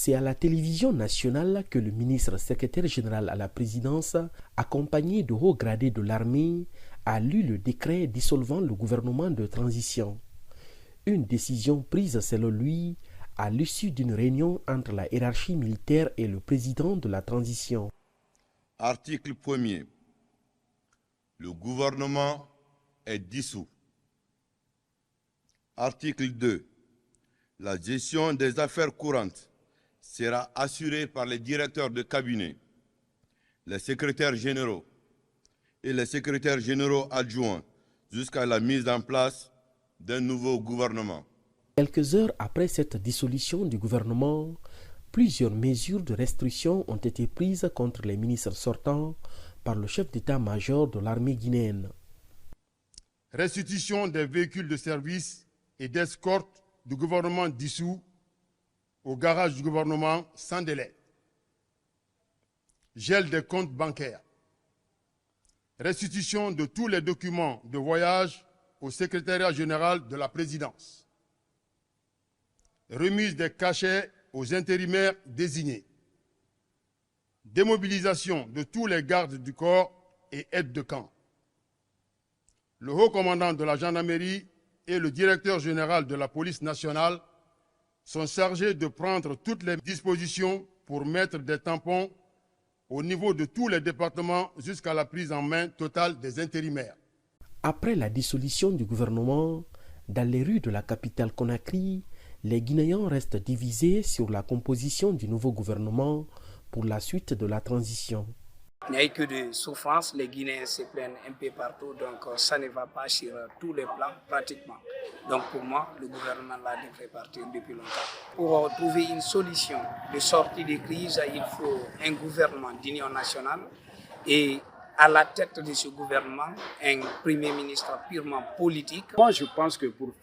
C'est à la télévision nationale que le ministre secrétaire général à la présidence, accompagné de hauts gradés de l'armée, a lu le décret dissolvant le gouvernement de transition. Une décision prise selon lui à l'issue d'une réunion entre la hiérarchie militaire et le président de la transition. Article 1er. Le gouvernement est dissous. Article 2. La gestion des affaires courantes sera assurée par les directeurs de cabinet, les secrétaires généraux et les secrétaires généraux adjoints jusqu'à la mise en place d'un nouveau gouvernement. Quelques heures après cette dissolution du gouvernement, plusieurs mesures de restriction ont été prises contre les ministres sortants par le chef d'état-major de l'armée guinéenne. Restitution des véhicules de service et d'escorte du gouvernement dissous au garage du gouvernement sans délai. Gel des comptes bancaires. Restitution de tous les documents de voyage au secrétariat général de la présidence. Remise des cachets aux intérimaires désignés. Démobilisation de tous les gardes du corps et aides de camp. Le haut commandant de la gendarmerie et le directeur général de la police nationale sont chargés de prendre toutes les dispositions pour mettre des tampons au niveau de tous les départements jusqu'à la prise en main totale des intérimaires. Après la dissolution du gouvernement, dans les rues de la capitale Conakry, les Guinéens restent divisés sur la composition du nouveau gouvernement pour la suite de la transition. Il n'y a eu que de souffrance, les Guinéens se plaignent un peu partout, donc ça ne va pas sur tous les plans pratiquement. Donc pour moi, le gouvernement là devrait partir depuis longtemps. Pour trouver une solution de sortie de crise, il faut un gouvernement d'union nationale et à la tête de ce gouvernement, un premier ministre purement politique. Moi, je pense que pour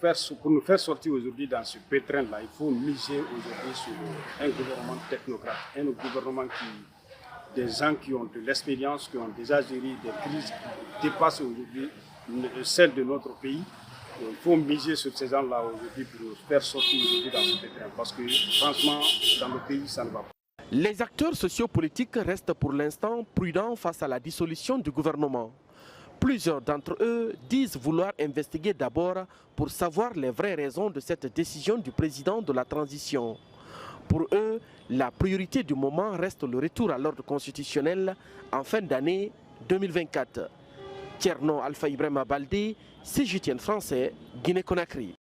nous faire sortir aujourd'hui dans ce pétrin-là, il faut miser aujourd'hui sur un gouvernement technocrate, un gouvernement des gens qui ont de l'expérience, qui ont déjà géré des crises qui dépassent aujourd'hui celles de notre pays. Il faut miser sur ces gens-là aujourd'hui pour nous faire sortir aujourd'hui dans ce pétrin. Parce que franchement, dans le pays, ça ne va pas. Les acteurs sociopolitiques restent pour l'instant prudents face à la dissolution du gouvernement. Plusieurs d'entre eux disent vouloir investiguer d'abord pour savoir les vraies raisons de cette décision du président de la transition. Pour eux, la priorité du moment reste le retour à l'ordre constitutionnel en fin d'année 2024. Tierno Alpha Ibrahima Baldé, CGTN français, Guinée-Conakry.